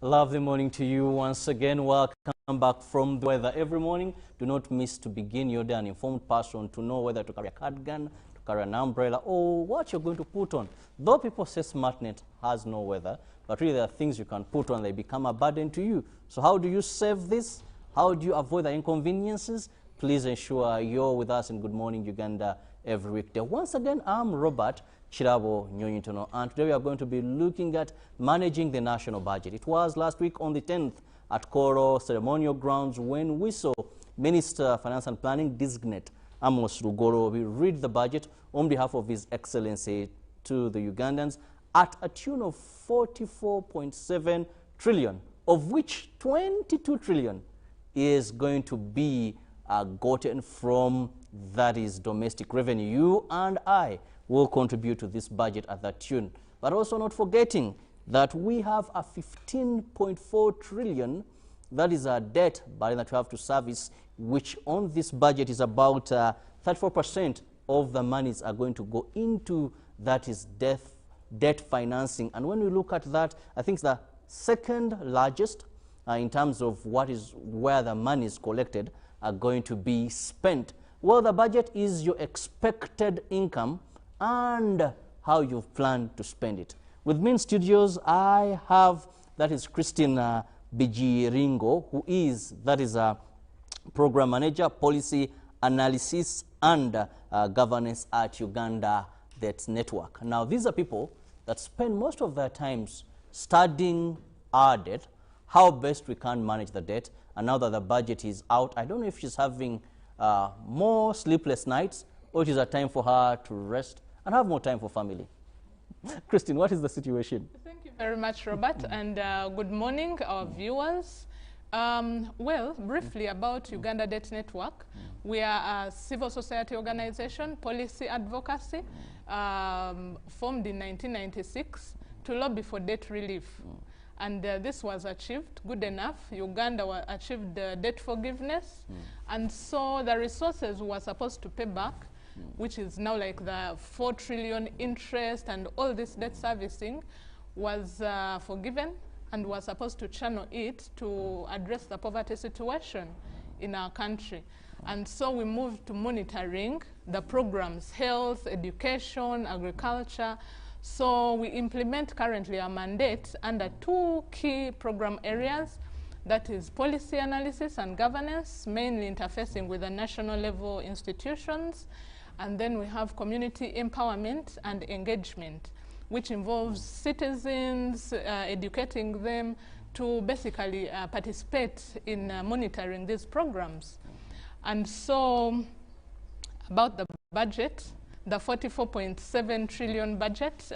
Lovely morning to you once again. Welcome back from the weather. Every morning, do not miss to begin your day an informed person to know whether to carry a cardigan, to carry an umbrella, or what you're going to put on. Though people say SmartNet has no weather, but really there are things you can put on, they become a burden to you. So how do you save this? How do you avoid the inconveniences? Please ensure you're with us in Good Morning Uganda every weekday. Once again, I'm Robert Chirabo Nyonyitono, and today we are going to be looking at managing the national budget. It was last week on the 10th at Koro ceremonial grounds when we saw Minister of Finance and Planning designate Amos Rugoro read the budget on behalf of His Excellency to the Ugandans at a tune of 44.7 trillion, of which 22 trillion is going to be gotten from, that is, domestic revenue. You and I will contribute to this budget at that tune. But also not forgetting that we have a 15.4 trillion, that is a debt burden that we have to service, which on this budget is about 34% of the monies are going to go into, that is, debt financing. And when we look at that, I think it's the second largest in terms of where the money is collected are going to be spent. Well, the budget is your expected income and how you plan to spend it. With me in studios, I have, that is, Christine Bijiringo, who is, that is, a program manager, policy analysis and governance at Uganda Debt Network. Now, these are people that spend most of their times studying our debt, how best we can manage the debt, and now that the budget is out, I don't know if she's having more sleepless nights or it is a time for her to rest and have more time for family. Christine, what is the situation? Thank you very much, Robert, and good morning, our viewers. Well, briefly about Uganda Debt Network. We are a civil society organization, policy advocacy, formed in 1996 to lobby for debt relief. And this was achieved, good enough. Uganda achieved debt forgiveness. And so the resources we were supposed to pay back, which is now like the 4 trillion interest and all this debt servicing, was forgiven and was supposed to channel it to address the poverty situation in our country. And so we moved to monitoring the programs, health, education, agriculture. So we implement currently a mandate under 2 key program areas, that is policy analysis and governance, mainly interfacing with the national level institutions. And then we have community empowerment and engagement, which involves citizens, educating them to basically participate in monitoring these programs. And so about the budget, the 44.7 trillion budget,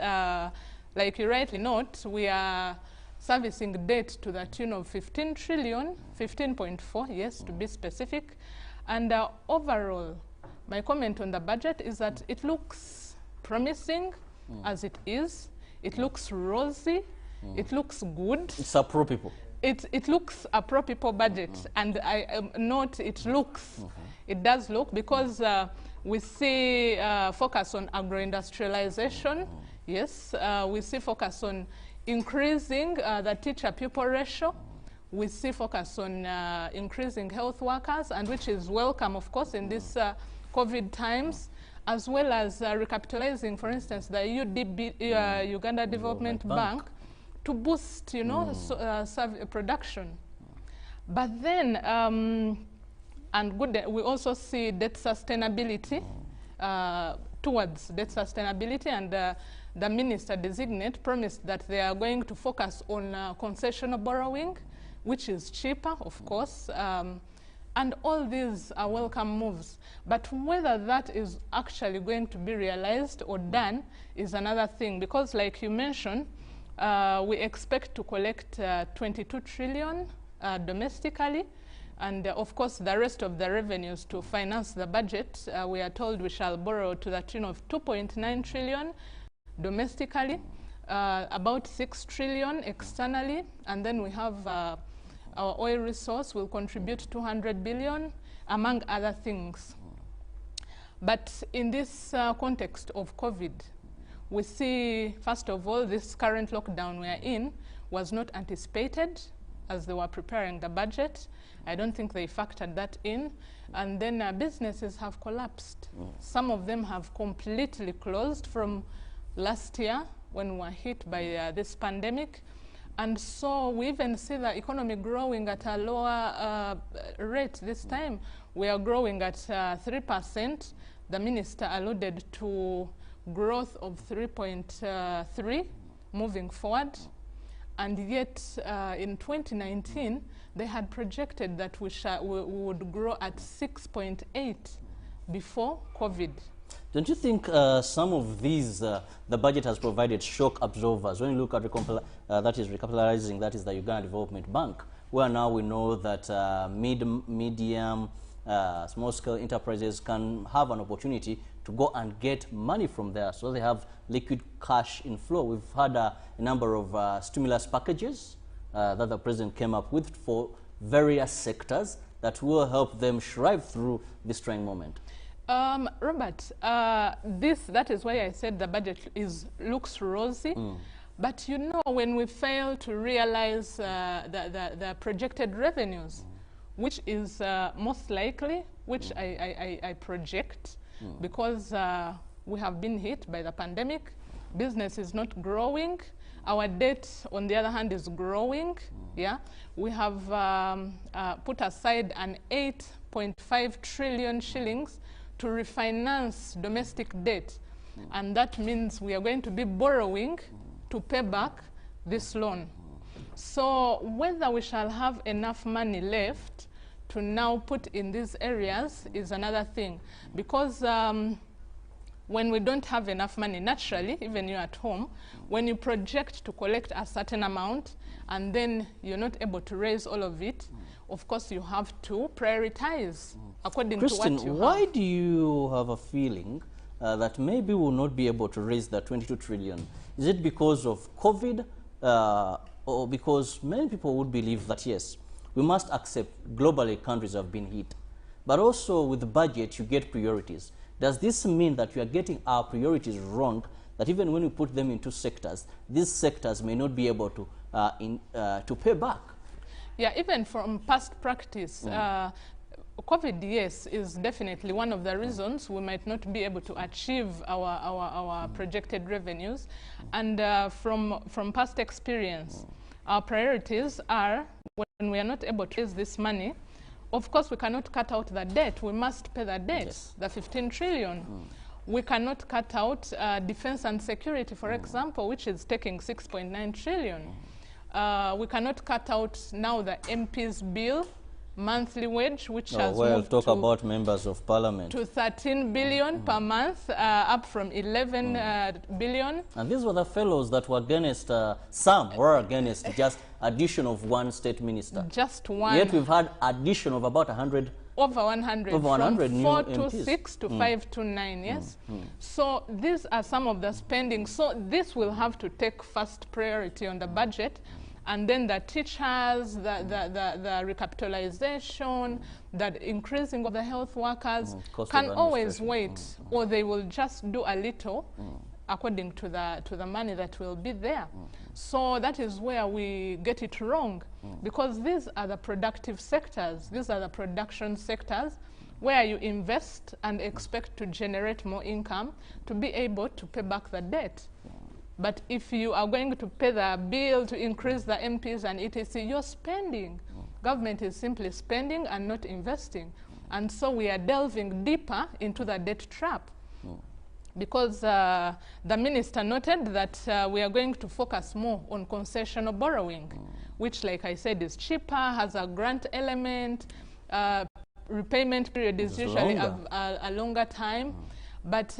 like you rightly note, we are servicing debt to the tune of 15 trillion, 15.4, yes, to be specific. And overall, my comment on the budget is that it looks promising as it is. It looks rosy. It looks good. It's a pro-people. It looks a pro-people budget. And I note it looks. It does look, because we see focus on agro-industrialization. Yes, we see focus on increasing the teacher-pupil ratio. We see focus on increasing health workers, and which is welcome, of course, in this COVID times, as well as recapitalizing, for instance, the UDB, Uganda Development Bank, to boost, you know, production. But then, and good, we also see debt sustainability, towards debt sustainability, and the minister designate promised that they are going to focus on concessional borrowing, which is cheaper, of course. And all these are welcome moves. But whether that is actually going to be realized or done is another thing, because like you mentioned, we expect to collect 22 trillion domestically, and of course the rest of the revenues to finance the budget, we are told we shall borrow to the tune of 2.9 trillion domestically, about 6 trillion externally, and then we have our oil resource will contribute 200 billion, among other things. But in this context of COVID, we see, first of all, this current lockdown we are in was not anticipated as they were preparing the budget. I don't think they factored that in. And then businesses have collapsed. Some of them have completely closed from last year when we were hit by this pandemic. And so we even see the economy growing at a lower rate this time. We are growing at 3%. The minister alluded to growth of 3.3 moving forward. And yet in 2019, they had projected that we would grow at 6.8 before COVID. Don't you think some of these, the budget has provided shock absorbers? When you look at that is recapitalizing, that is the Uganda Development Bank, where now we know that medium, small-scale enterprises can have an opportunity to go and get money from there. So they have liquid cash inflow. We've had a number of stimulus packages that the president came up with for various sectors that will help them thrive through this trying moment. Robert, that is why I said the budget looks rosy. But you know, when we fail to realize the projected revenues, which is most likely, which I project, because we have been hit by the pandemic, business is not growing. Our debt, on the other hand, is growing. Yeah, we have put aside an 8.5 trillion shillings to refinance domestic debt. And that means we are going to be borrowing to pay back this loan. So whether we shall have enough money left to now put in these areas is another thing. Because when we don't have enough money, naturally, even you at home, when you project to collect a certain amount and then you're not able to raise all of it, of course you have to prioritize according to what you have. Why do you have a feeling that maybe we'll not be able to raise the 22 trillion? Is it because of COVID or because many people would believe that, yes, we must accept globally countries have been hit, but also with the budget you get priorities. Does this mean that we are getting our priorities wrong, that even when we put them into sectors, these sectors may not be able to pay back? Yeah, even from past practice, COVID, yes, is definitely one of the reasons we might not be able to achieve our projected revenues. And from past experience, our priorities are, when we are not able to raise this money, of course we cannot cut out the debt. We must pay the debt, yes. The 15 trillion. We cannot cut out defense and security, for example, which is taking 6.9 trillion. We cannot cut out now the MP's bill, monthly wage, which has moved talk about members of parliament to 13 billion per month, up from 11 billion. And these were the fellows that were against, some were against just addition of one state minister. Just one. Yet we've had addition of about 100. Over 100. Over 100 from new 4 MPs. to 6 to 5 to 9, yes? So these are some of the spending. So this will have to take first priority on the budget. And then the teachers, the recapitalization, the increasing of the health workers can always wait, or they will just do a little according to the money that will be there. So that is where we get it wrong, because these are the productive sectors, these are the production sectors where you invest and expect to generate more income to be able to pay back the debt. But if you are going to pay the bill to increase the MPs and etc., you're spending. Government is simply spending and not investing. And so we are delving deeper into the debt trap. Because the minister noted that we are going to focus more on concessional borrowing, which, like I said, is cheaper, has a grant element, repayment period is usually a longer time. But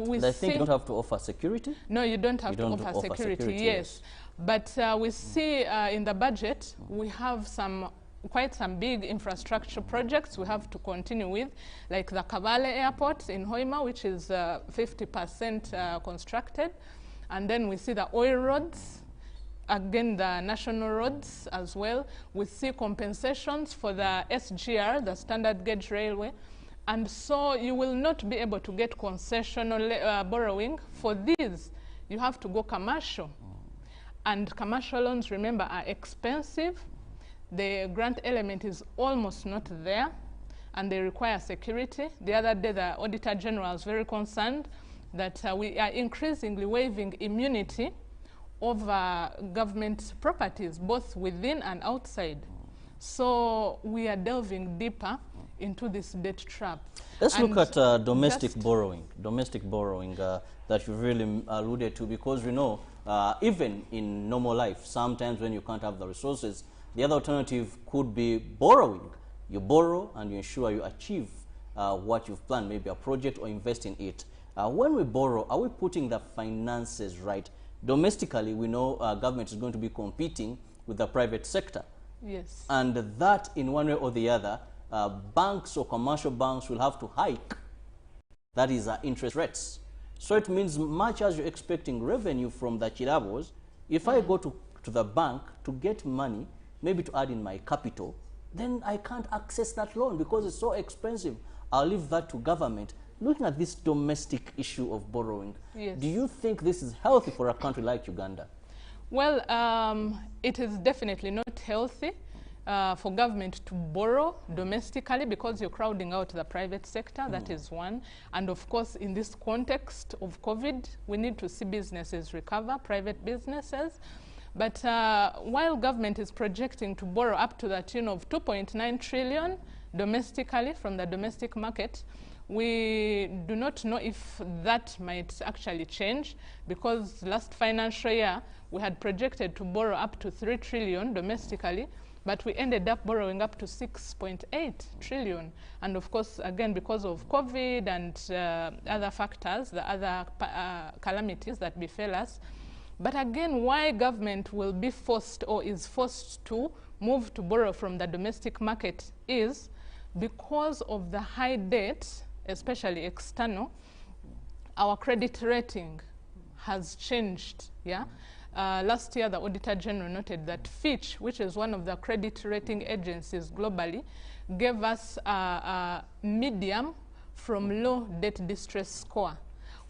we I think you don't have to offer security? No, you don't have to offer security, yes. But we see in the budget, we have quite some big infrastructure projects we have to continue with, like the Kabale Airport in Hoima, which is 50% constructed. And then we see the oil roads, again the national roads as well. We see compensations for the SGR, the standard gauge railway. And so you will not be able to get concessional borrowing for these you have to go commercial. And commercial loans, remember, are expensive. The grant element is almost not there, and they require security. The other day, the Auditor General was very concerned that we are increasingly waiving immunity over government properties, both within and outside. So we are delving deeper into this debt trap. Let's look at domestic borrowing that you really alluded to, because we know even in normal life, sometimes when you can't have the resources, the other alternative could be borrowing. You borrow and you ensure you achieve what you've planned, maybe a project, or invest in it. When we borrow, are we putting the finances right? Domestically, we know government is going to be competing with the private sector. Yes. And that, in one way or the other, banks or commercial banks will have to hike, that is, interest rates. So it means, much as you're expecting revenue from the Chirabos, if I go to the bank to get money, maybe to add in my capital, then I can't access that loan because it's so expensive. I'll leave that to government. Looking at this domestic issue of borrowing, yes, do you think this is healthy for a country like Uganda? Well, it is definitely not healthy for government to borrow domestically, because you're crowding out the private sector. That is one. And of course, in this context of COVID, we need to see businesses recover, private businesses. But while government is projecting to borrow up to the tune of 2.9 trillion domestically from the domestic market, we do not know if that might actually change, because last financial year we had projected to borrow up to 3 trillion domestically, but we ended up borrowing up to 6.8 trillion. And of course, again, because of COVID and other factors, the other calamities that befell us. But again, why government will be forced or is forced to move to borrow from the domestic market is because of the high debt, especially external. Our credit rating has changed, yeah? Last year, the Auditor General noted that Fitch, which is one of the credit rating agencies globally, gave us a medium from low debt distress score.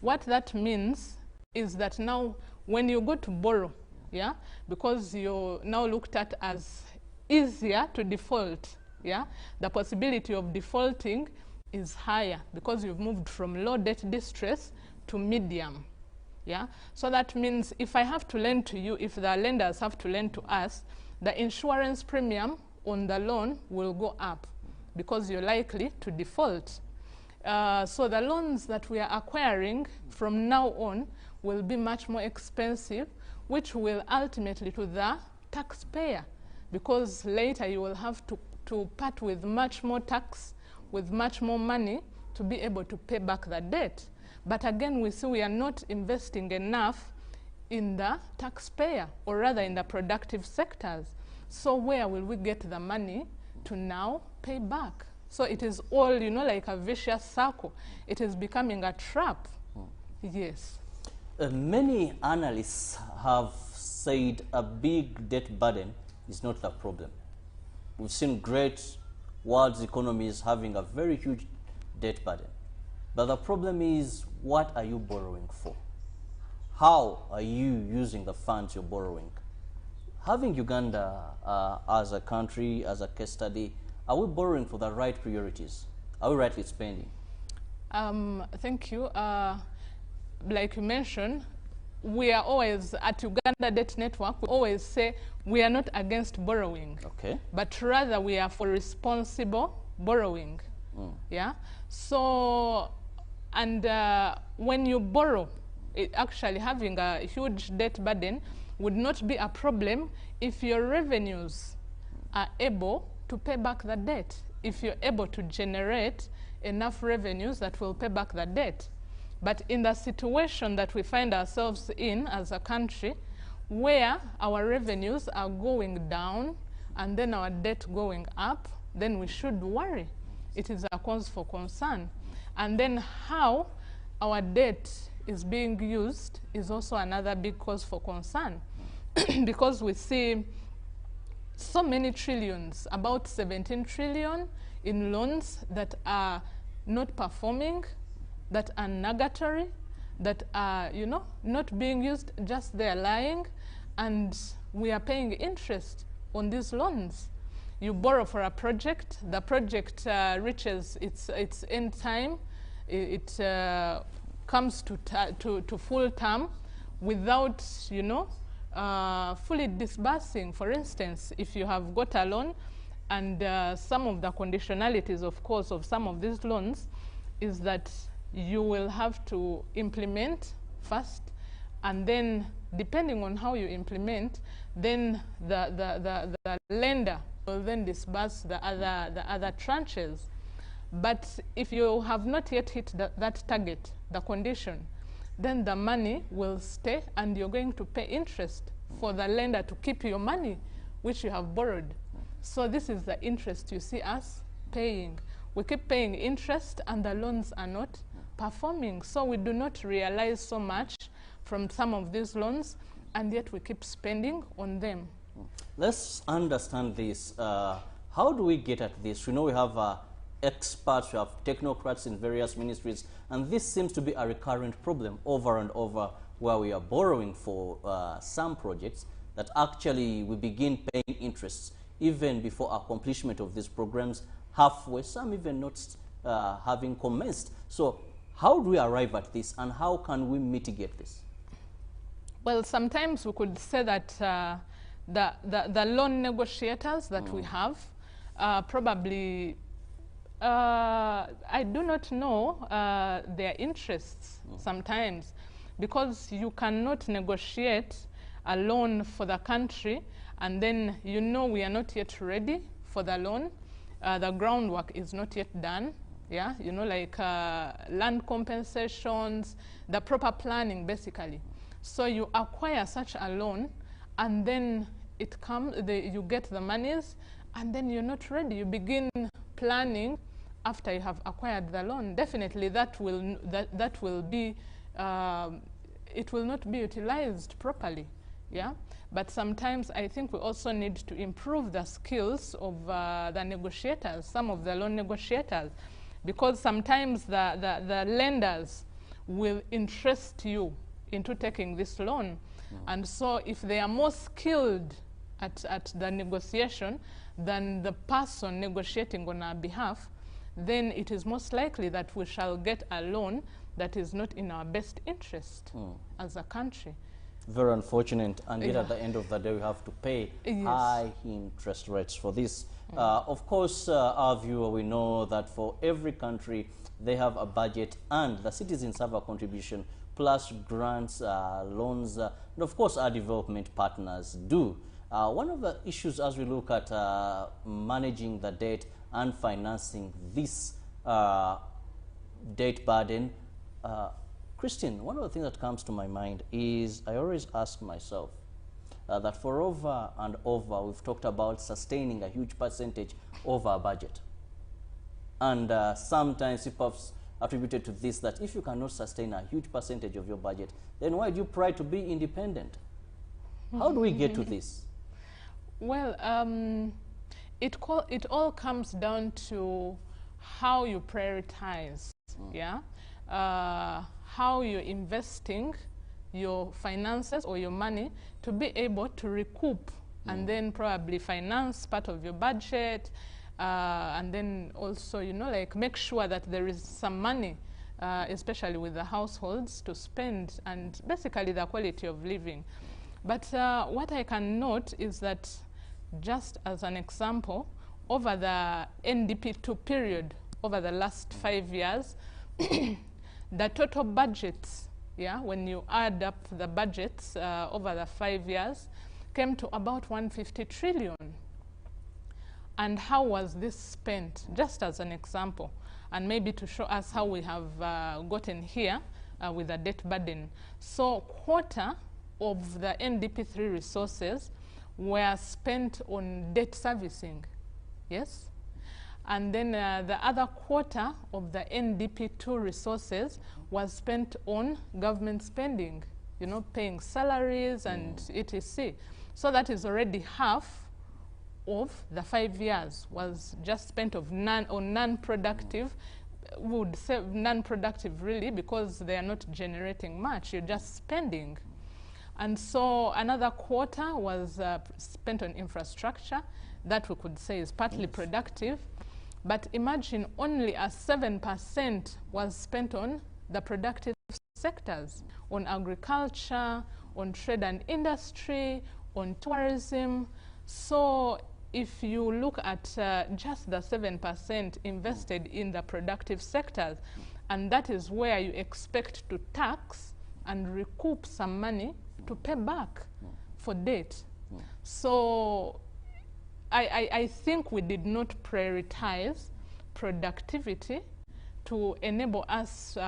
What that means is that now when you go to borrow, yeah, because you're now looked at as easier to default, yeah, the possibility of defaulting is higher because you've moved from low debt distress to medium. Yeah, so that means if I have to lend to you, if the lenders have to lend to us, the insurance premium on the loan will go up because you're likely to default. So the loans that we are acquiring from now on will be much more expensive, which will ultimately to the taxpayer, because later you will have to part with much more tax, with much more money to be able to pay back the debt. But again, we see we are not investing enough in the taxpayer, or rather in the productive sectors. So where will we get the money to now pay back? So it is all, you know, like a vicious circle. It is becoming a trap. Yes. Many analysts have said a big debt burden is not the problem. We've seen great world economies having a very huge debt burden. But the problem is, what are you borrowing for? How are you using the funds you're borrowing? Having Uganda as a country, as a case study, are we borrowing for the right priorities? Are we rightly spending? Thank you. Like you mentioned, we are always, at Uganda Debt Network, we always say we are not against borrowing, okay, but rather we are for responsible borrowing. Yeah. So, and when you borrow, actually having a huge debt burden would not be a problem if your revenues are able to pay back the debt, if you're able to generate enough revenues that will pay back the debt. But in the situation that we find ourselves in as a country, where our revenues are going down and then our debt going up, then we should worry. It is a cause for concern. And then how our debt is being used is also another big cause for concern. Because we see so many trillions, about 17 trillion in loans that are not performing, that are nugatory, that are, you know, not being used, just they're lying, and we are paying interest on these loans. You borrow for a project, the project reaches its end time, it comes to full term without, you know, fully disbursing. For instance, if you have got a loan, and some of the conditionalities, of course, of some of these loans is that you will have to implement first, and then depending on how you implement, then the lender will then disburse the other tranches. But if you have not yet hit that target, the condition, then the money will stay, and you're going to pay interest for the lender to keep your money, which you have borrowed. So this is the interest you see us paying. We keep paying interest, and the loans are not performing. So we do not realize so much from some of these loans, and yet we keep spending on them. Let's understand this. How do we get at this? We know we have experts, we have technocrats in various ministries, and this seems to be a recurrent problem over and over, where we are borrowing for some projects that actually we begin paying interests even before accomplishment of these programs, halfway, some even not having commenced. So how do we arrive at this, and how can we mitigate this? Well, sometimes we could say that the loan negotiators that we have probably, I do not know their interests sometimes, because you cannot negotiate a loan for the country and then you know we are not yet ready for the loan. The groundwork is not yet done. Yeah, you know, like land compensations, the proper planning basically. So you acquire such a loan, and then it comes, you get the monies, and then you're not ready. You begin planning after you have acquired the loan. Definitely that will be, it will not be utilized properly. Yeah, but sometimes I think we also need to improve the skills of the negotiators, some of the loan negotiators, because sometimes the lenders will interest you into taking this loan. And so if they are more skilled at the negotiation than the person negotiating on our behalf, then it is most likely that we shall get a loan that is not in our best interest as a country. Very unfortunate, and yet at the end of the day we have to pay high interest rates for this. Of course, our viewer, we know that for every country they have a budget, and the citizens have a contribution, plus grants, loans, and of course our development partners do. One of the issues as we look at managing the debt and financing this debt burden, Christine, one of the things that comes to my mind is I always ask myself that for over and over we've talked about sustaining a huge percentage of our budget. And sometimes people have attributed to this that if you cannot sustain a huge percentage of your budget, then why do you try to be independent? How do we get to this? Well, it all comes down to how you prioritize, yeah? How you're investing your finances or your money to be able to recoup and then probably finance part of your budget, and then also, you know, like make sure that there is some money, especially with the households, to spend, and basically the quality of living. But what I can note is that, just as an example, over the NDP2 period, over the last 5 years, the total budgets, yeah, when you add up the budgets over the 5 years, came to about 150 trillion. And how was this spent? Just as an example, and maybe to show us how we have gotten here with the debt burden. So quarter of the NDP3 resources were spent on debt servicing, yes? And then the other quarter of the NDP2 resources was spent on government spending, you know, paying salaries and etc. So that is already half of the 5 years was just spent on non-productive would say non-productive really, because they are not generating much, you're just spending. And so another quarter was spent on infrastructure that we could say is partly productive. But imagine only a 7% was spent on the productive sectors, on agriculture, on trade and industry, on tourism. So if you look at just the 7% invested in the productive sectors, and that is where you expect to tax and recoup some money to pay back for debt. So I think we did not prioritize productivity to enable us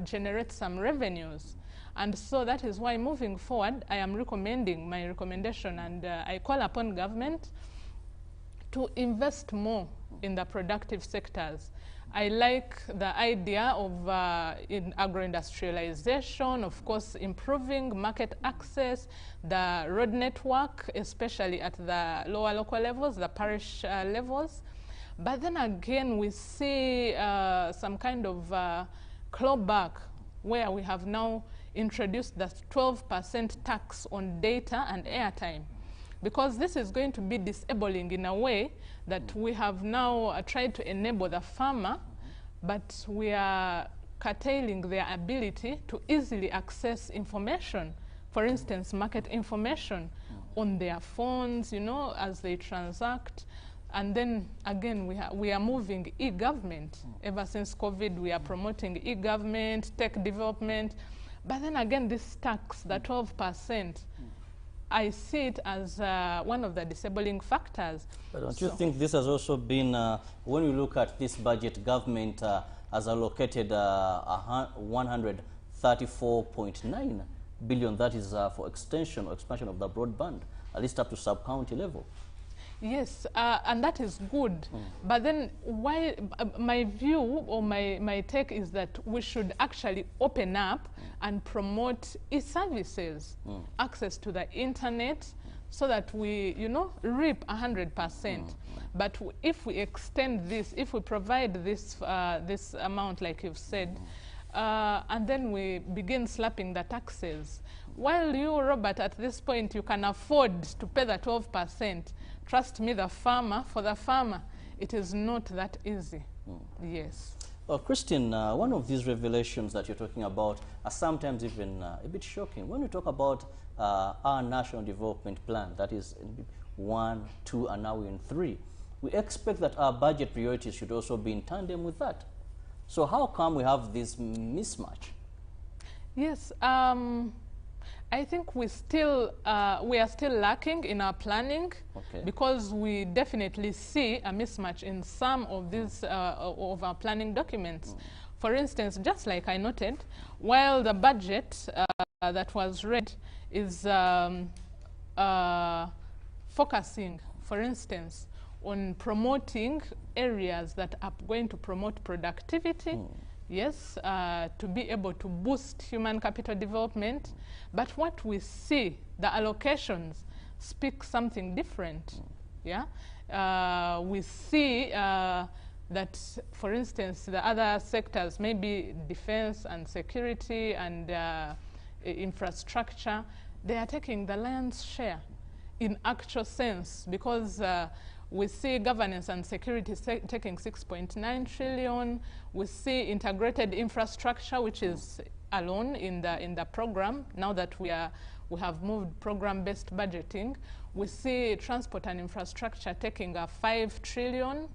generate some revenues. And so that is why moving forward, I am recommending my recommendation, and I call upon government to invest more in the productive sectors. I like the idea of in agro-industrialization, of course, improving market access, the road network, especially at the lower local levels, the parish levels. But then again, we see some kind of clawback where we have now introduced the 12% tax on data and airtime, because this is going to be disabling in a way that we have now tried to enable the farmer, but we are curtailing their ability to easily access information. For instance, market information on their phones, you know, as they transact. And then again, we are moving e-government. Ever since COVID, we are promoting e-government, tech development. But then again, this tax, the 12%, I see it as one of the disabling factors. But don't you think this has also been, when you look at this budget, government has allocated 134.9 billion, that is for extension or expansion of the broadband, at least up to sub-county level? Yes, and that is good. But then why, my view or my take is that we should actually open up and promote e-services, access to the internet, so that we, you know, reap 100%. But if we extend this, if we provide this, this amount, like you've said, and then we begin slapping the taxes, while you, Robert, at this point, you can afford to pay the 12%, trust me, the farmer, for the farmer, it is not that easy. Yes. Well, Christine, one of these revelations that you're talking about are sometimes even a bit shocking. When we talk about our national development plan, that is 1, 2, and now we're in 3, we expect that our budget priorities should also be in tandem with that. So how come we have this mismatch? Yes, I think we are still lacking in our planning, because we definitely see a mismatch in some of these of our planning documents. For instance, just like I noted, while the budget that was read is focusing, for instance, on promoting areas that are going to promote productivity, yes, to be able to boost human capital development. But what we see, the allocations speak something different. Yeah, we see that, for instance, the other sectors, maybe defense and security and infrastructure, they are taking the lion's share in actual sense, because we see governance and security taking 6.9 trillion. We see integrated infrastructure, which is alone in the program. Now that we have moved program-based budgeting, we see transport and infrastructure taking 5 trillion.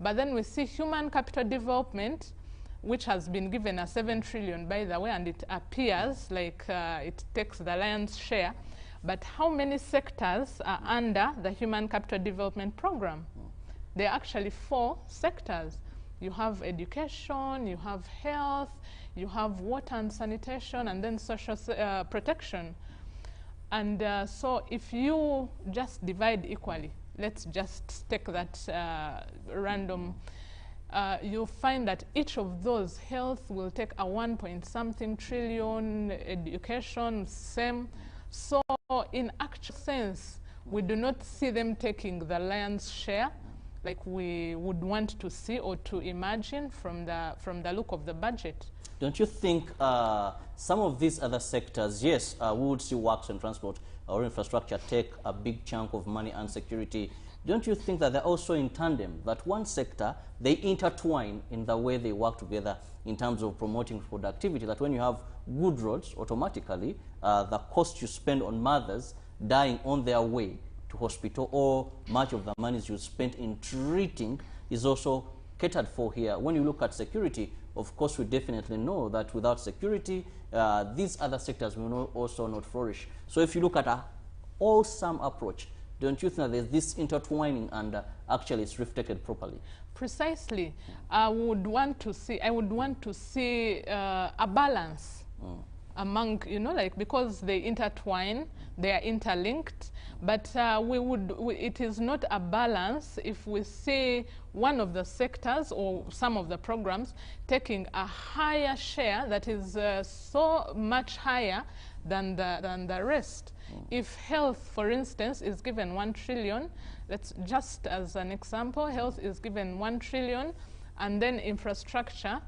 But then we see human capital development, which has been given 7 trillion, by the way, and it appears like it takes the lion's share. But how many sectors are under the Human Capital Development Program? There are actually 4 sectors. You have education, you have health, you have water and sanitation, and then social protection. And so if you just divide equally, let's just take that random, you'll find that each of those, health will take a 1-point-something trillion, education, same. So in actual sense, we do not see them taking the lion's share like we would want to see or to imagine from the look of the budget. Don't you think some of these other sectors, yes, we would see works and transport or infrastructure take a big chunk of money and security. Don't you think that they're also in tandem, that one sector, they intertwine in the way they work together in terms of promoting productivity, that when you have good roads, automatically the cost you spend on mothers dying on their way to hospital, or much of the monies you spent in treating is also catered for here. When you look at security, of course, we definitely know that without security, these other sectors will also not flourish. So if you look at a wholesome approach, don't you think that there's this intertwining and actually it's reflected properly? Precisely. I would want to see a balance among, like, because they intertwine, they are interlinked, but it is not a balance if we see one of the sectors or some of the programs taking a higher share that is so much higher than the rest. If health, for instance, is given 1 trillion, let's just as an example, health is given 1 trillion, and then infrastructure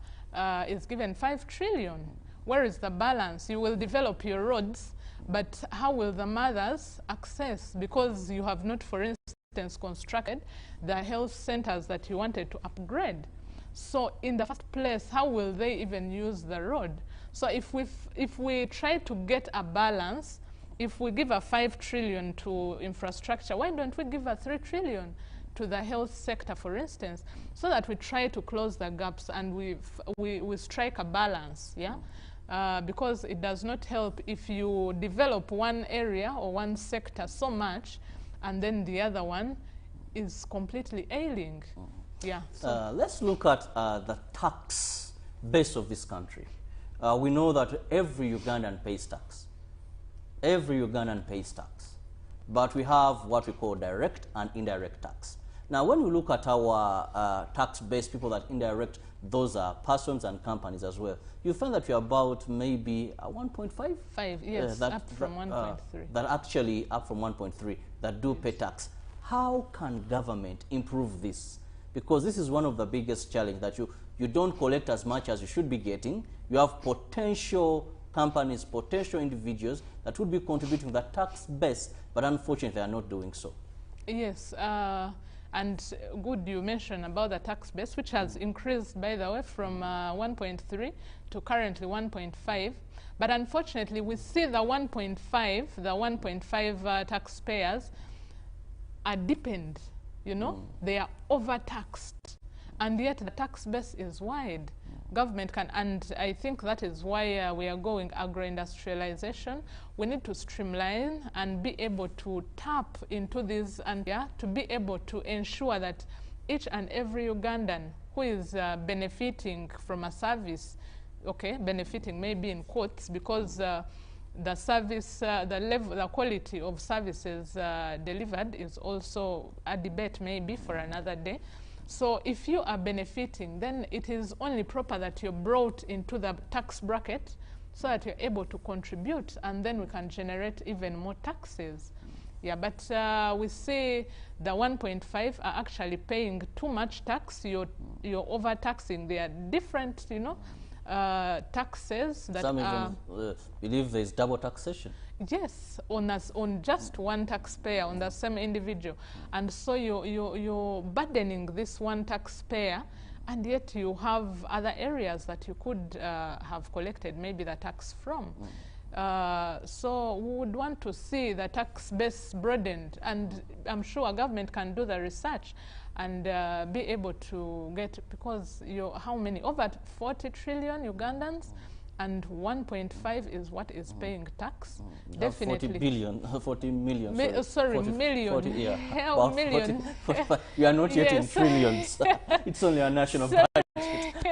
is given 5 trillion. Where is the balance? You will develop your roads, but how will the mothers access? Because you have not, for instance, constructed the health centers that you wanted to upgrade. So in the first place, how will they even use the road? So if we try to get a balance, if we give a 5 trillion to infrastructure, why don't we give a 3 trillion to the health sector, for instance, so that we try to close the gaps and we strike a balance, yeah? Because it does not help if you develop one area or one sector so much and then the other one is completely ailing. Yeah. So let's look at the tax base of this country. We know that every Ugandan pays tax. Every Ugandan pays tax. But we have what we call direct and indirect tax. Now, when we look at our tax base, people that indirect, those are persons and companies as well. You find that we're about maybe 1.5? 5, yes, up from 1.3. That actually up from 1.3 that do pay tax. How can government improve this? Because this is one of the biggest challenges, that you don't collect as much as you should be getting. You have potential companies, potential individuals that would be contributing to the tax base, but unfortunately they are not doing so. Yes, and good you mentioned about the tax base, which has increased, by the way, from 1.3 to currently 1.5. But unfortunately, we see the 1.5 taxpayers are deepened, they are overtaxed, and yet the tax base is wide. Government can, and I think that is why we are going agro-industrialization. We need to streamline and be able to tap into this, and to be able to ensure that each and every Ugandan who is benefiting from a service, benefiting maybe in quotes, because the service, the quality of services delivered is also a debate maybe for another day. So if you are benefiting, then it is only proper that you're brought into the tax bracket so that you're able to contribute, and then we can generate even more taxes. Yeah, but we see the 1.5 are actually paying too much tax. You're overtaxing. There are different, taxes that some even believe there is double taxation. Yes, on just one taxpayer, on the same individual. And so you're burdening this one taxpayer, and yet you have other areas that you could have collected maybe the tax from. So we would want to see the tax base broadened, and I'm sure a government can do the research and be able to get, because how many? Over 40 trillion Ugandans, and 1.5 is what is paying tax. Definitely. 40 billion, 40 million. Million. 40, yeah. Hell, million. 45. You are not yet in trillions. It's only a national budget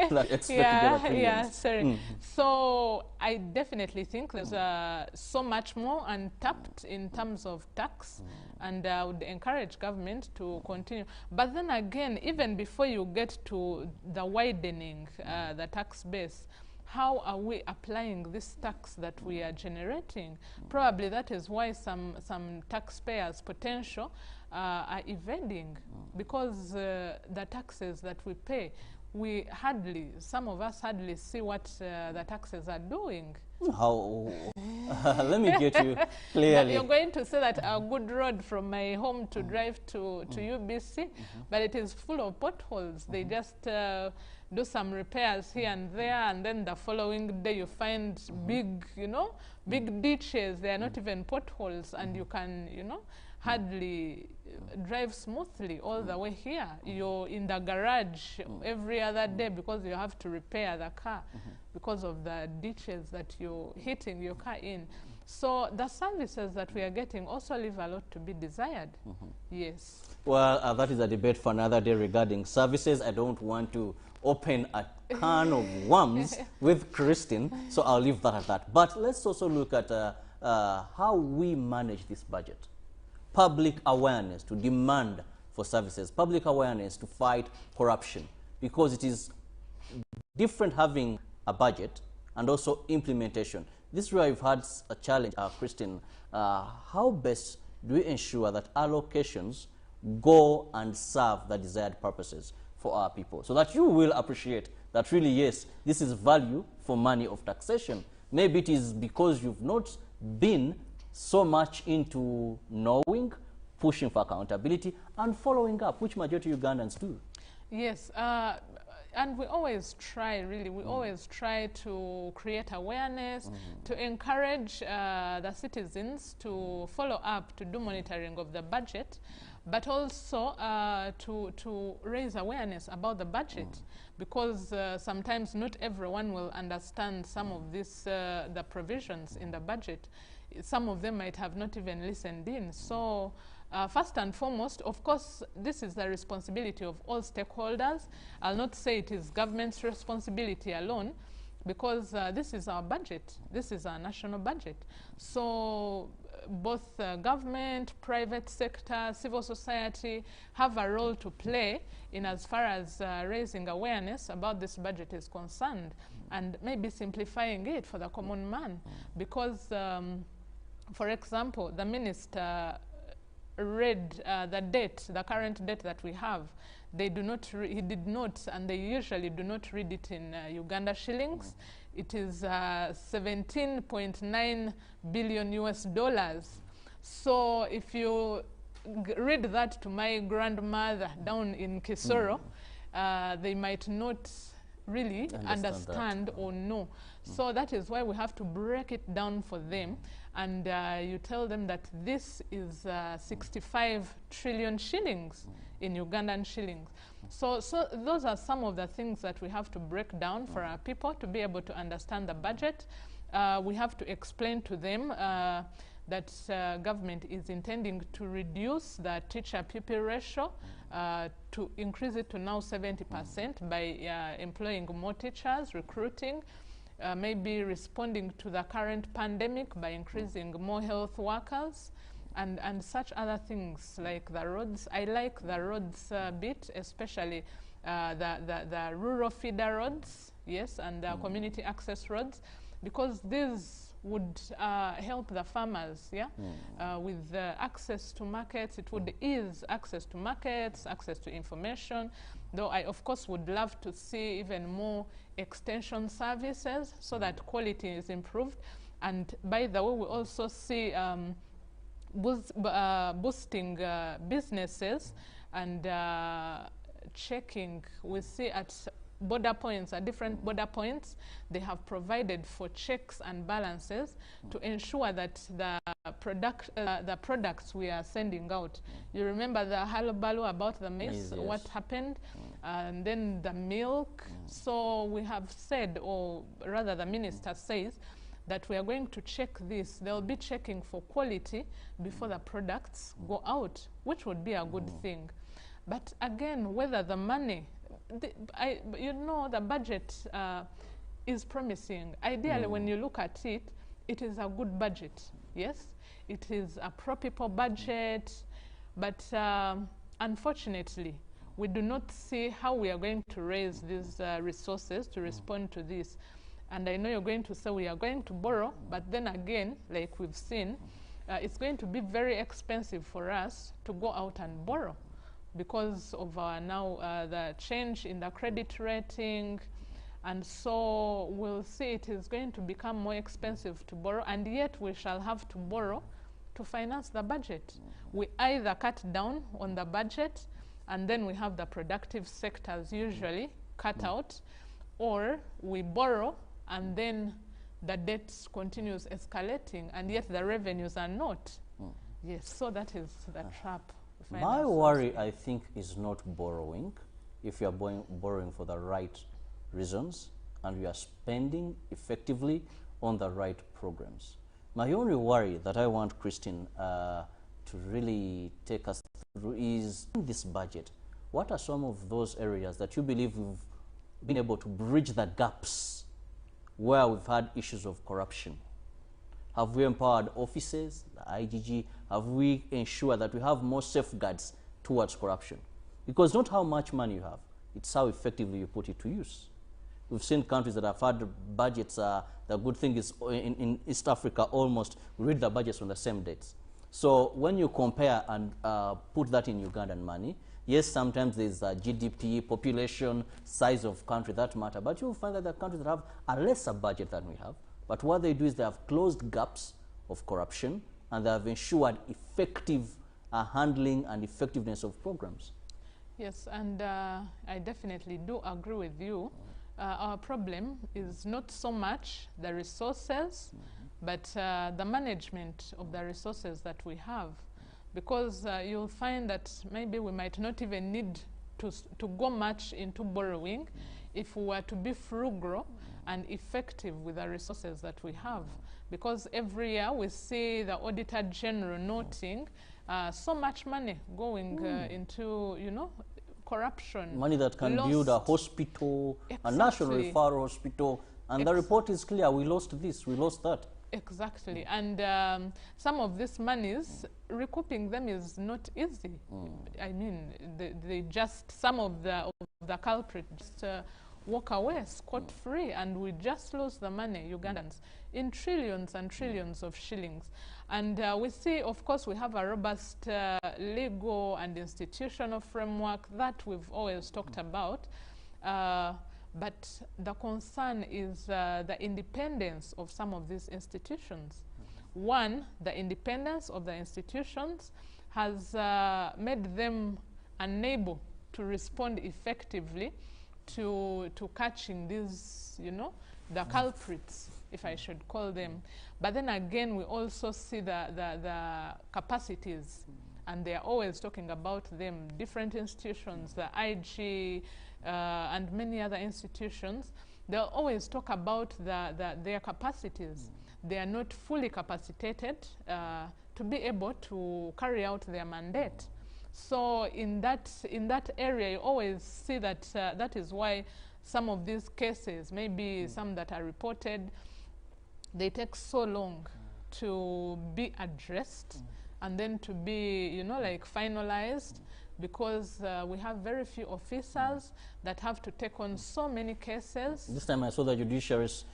that expects to get trillions. Yeah, sorry. So I definitely think there's so much more untapped in terms of tax, and I would encourage government to continue. But then again, even before you get to the widening the tax base, how are we applying this tax that we are generating? Probably that is why some taxpayers potential are evading, because the taxes that we pay, some of us hardly see what the taxes are doing. How? Let me get you clearly. You're going to say that a good road from my home to drive to UBC, but it is full of potholes. They just do some repairs here and there, and then the following day you find big, big ditches. They are not even potholes, and you can, hardly drive smoothly all the way here. You're in the garage every other day because you have to repair the car because of the ditches that you're hitting your car in. So the services that we are getting also leave a lot to be desired. Yes. Well, that is a debate for another day regarding services. I don't want to open a can of worms with Christine, so I'll leave that at that. But let's also look at how we manage this budget. Public awareness to demand for services, public awareness to fight corruption, because it is different having a budget and also implementation. This is where we've had a challenge, Christine. How best do we ensure that allocations go and serve the desired purposes for our people, so that you will appreciate that really, yes, this is value for money of taxation? Maybe it is because you've not been so much into knowing, pushing for accountability, and following up, which majority Ugandans do. Yes, and we always try, really, we always try to create awareness, to encourage the citizens to follow up, to do monitoring of the budget, but also to raise awareness about the budget, because sometimes not everyone will understand some of this, the provisions in the budget. Some of them might have not even listened in. So first and foremost, of course, this is the responsibility of all stakeholders. I'll not say it is government's responsibility alone, because this is our budget. This is our national budget. So both government, private sector, civil society have a role to play in as far as raising awareness about this budget is concerned, and maybe simplifying it for the common man, because for example, the minister read the current debt that we have. They do not, he did not, and they usually do not read it in Uganda shillings. It is 17.9 billion US dollars. So if you read that to my grandmother down in Kisoro, they might not really understand or know. So that is why we have to break it down for them. And you tell them that this is 65 trillion shillings in Ugandan shillings. So those are some of the things that we have to break down for our people to be able to understand the budget. We have to explain to them that government is intending to reduce the teacher-pupil ratio, to increase it to now 70% by employing more teachers, recruiting, maybe responding to the current pandemic by increasing more health workers, and such other things like the roads. I like the roads bit, especially the rural feeder roads, yes, and the community access roads, because these would help the farmers, with access to markets. It would ease access to markets, access to information, though I, of course, would love to see even more extension services so that quality is improved. And by the way, we also see boosting businesses and checking. We see at border points, at different border points, they have provided for checks and balances to ensure that the products we are sending out. You remember the hullabaloo about the maize, yes. What happened? And then the milk. So we have said, or rather the minister says, that we are going to check this. They'll be checking for quality before the products go out, which would be a good thing. But again, whether the money, the budget is promising. Ideally, when you look at it, it is a good budget. Yes, it is a pro-people budget, but unfortunately, we do not see how we are going to raise these resources to respond to this. And I know you're going to say we are going to borrow, but then again, like we've seen, it's going to be very expensive for us to go out and borrow because of the change in the credit rating. And so we'll see it is going to become more expensive to borrow, and yet we shall have to borrow to finance the budget. We either cut down on the budget, and then we have the productive sectors usually cut out, or we borrow, and then the debt continues escalating, and yet the revenues are not. Yes, so that is the trap. My worry, I think, is not borrowing. If you are borrowing for the right reasons and you are spending effectively on the right programs. My only worry that I want Christine to really take us through is in this budget. What are some of those areas that you believe we've been able to bridge the gaps where we've had issues of corruption? Have we empowered officers, the IGG? Have we ensured that we have more safeguards towards corruption? Because not how much money you have, it's how effectively you put it to use. We've seen countries that have had budgets. The good thing is in East Africa, almost we read the budgets on the same dates. So when you compare and put that in Ugandan money, yes, sometimes there's a GDP, population, size of country that matter, but you'll find that there are countries that have a lesser budget than we have. But what they do is they have closed gaps of corruption, and they have ensured effective handling and effectiveness of programs. Yes, and I definitely do agree with you. Our problem is not so much the resources, but the management of the resources that we have. Because you'll find that maybe we might not even need to go much into borrowing if we were to be frugal and effective with the resources that we have. Because every year we see the Auditor General noting so much money going into, corruption. Money that can build a hospital, a national referral hospital, and the report is clear, we lost this, we lost that. Exactly, and some of these monies, recouping them is not easy. I mean, they just, some of the culprits just walk away scot-free, and we just lose the money, Ugandans, in trillions and trillions of shillings. And we see, of course, we have a robust legal and institutional framework that we've always talked about. But the concern is the independence of some of these institutions. One, the independence of the institutions has made them unable to respond effectively to catching these, the culprits, if I should call them. But then again, we also see the capacities, and they're always talking about them, different institutions, the IG, and many other institutions. They'll always talk about their capacities. They are not fully capacitated to be able to carry out their mandate. So in that area, you always see that that is why some of these cases, maybe some that are reported, they take so long to be addressed and then to be, finalized, because we have very few officers that have to take on so many cases. This time I saw the judiciary is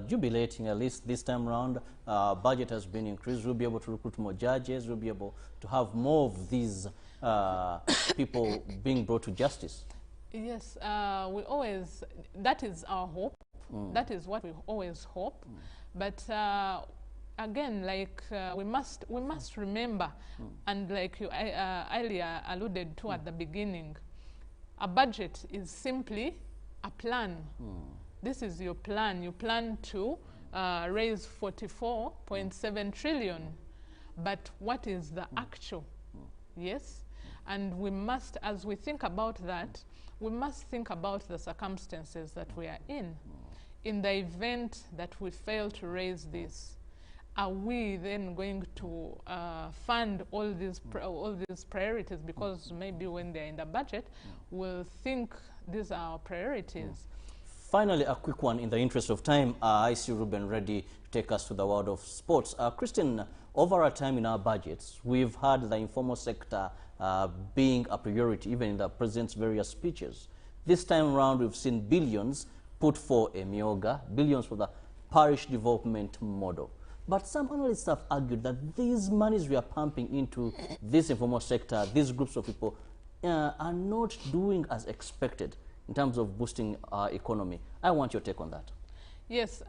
jubilating, at least this time around. Budget has been increased. We'll be able to recruit more judges. We'll be able to have more of these people being brought to justice. Yes, that is our hope. That is what we always hope. But again, we must remember, and like you earlier alluded to at the beginning, a budget is simply a plan. This is your plan. You plan to raise 44.7 trillion. But what is the actual? Yes? And we must, as we think about that, we must think about the circumstances that we are in. In the event that we fail to raise this, are we then going to fund all these priorities? Because maybe when they're in the budget, we'll think these are our priorities. Finally, a quick one in the interest of time. I see Ruben ready to take us to the world of sports. Christian, over our time in our budgets, we've had the informal sector being a priority, even in the president's various speeches. This time around, we've seen billions put for Emyoga, billions for the parish development model. But some analysts have argued that these monies we are pumping into this informal sector, these groups of people, are not doing as expected in terms of boosting our economy. I want your take on that. Yes,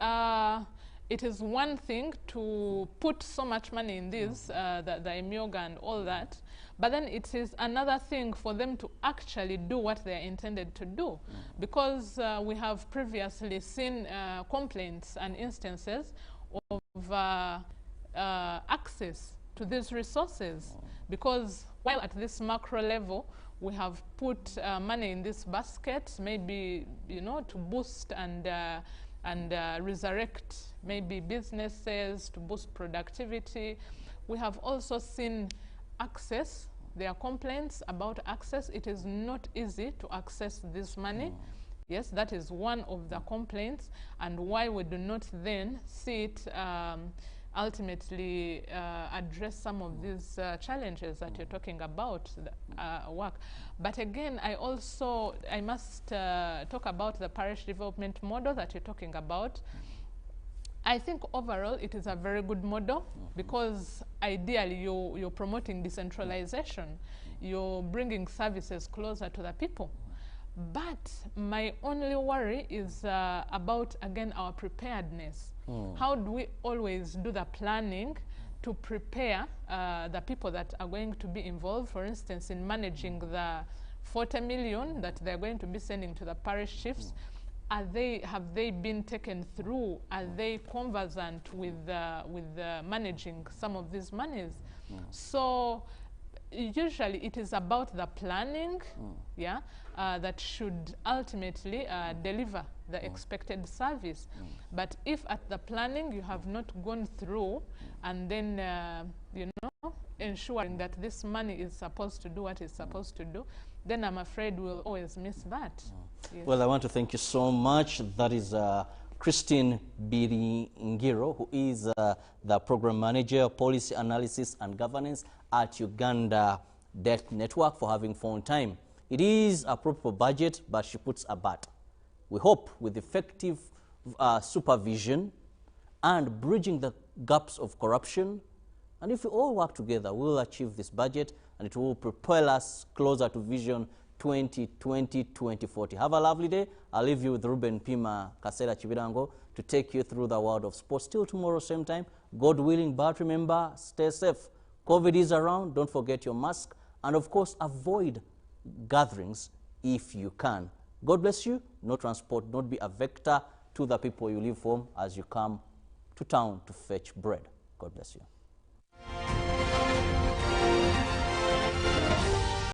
it is one thing to put so much money in this, the Emyoga and all that, but then it is another thing for them to actually do what they are intended to do. Because we have previously seen complaints and instances of access to these resources. Because while at this macro level, we have put money in this basket, maybe, you know, to boost and resurrect maybe businesses, to boost productivity. We have also seen access. There are complaints about access. It is not easy to access this money. Yes, that is one of the complaints, and why we do not then see it ultimately address some of these challenges that you're talking about, work. But again, I must talk about the parish development model that you're talking about. I think overall it is a very good model because ideally you're promoting decentralization. You're bringing services closer to the people. But my only worry is about, again, our preparedness. How do we always do the planning to prepare the people that are going to be involved, for instance, in managing the 40 million that they're going to be sending to the parish chiefs? Have they been taken through? Are they conversant with managing some of these monies? So usually it is about the planning, that should ultimately deliver the expected service. But if at the planning you have not gone through and then, you know, ensuring that this money is supposed to do what it's supposed to do, then I'm afraid we'll always miss that. Yes. Well, I want to thank you so much. That is Christine Biringiro, who is the Program Manager, Policy Analysis and Governance at Uganda Debt Network, for having found time. It is a proper budget, but she puts a but. We hope with effective supervision and bridging the gaps of corruption, and if we all work together, we will achieve this budget, and it will propel us closer to Vision 2020-2040. Have a lovely day. I'll leave you with Ruben Pima Kasera Chibirango to take you through the world of sports. Till tomorrow, same time, God willing. But remember, stay safe. COVID is around. Don't forget your mask. And of course, avoid gatherings if you can. God bless you. No transport. Don't be a vector to the people you live from as you come to town to fetch bread. God bless you.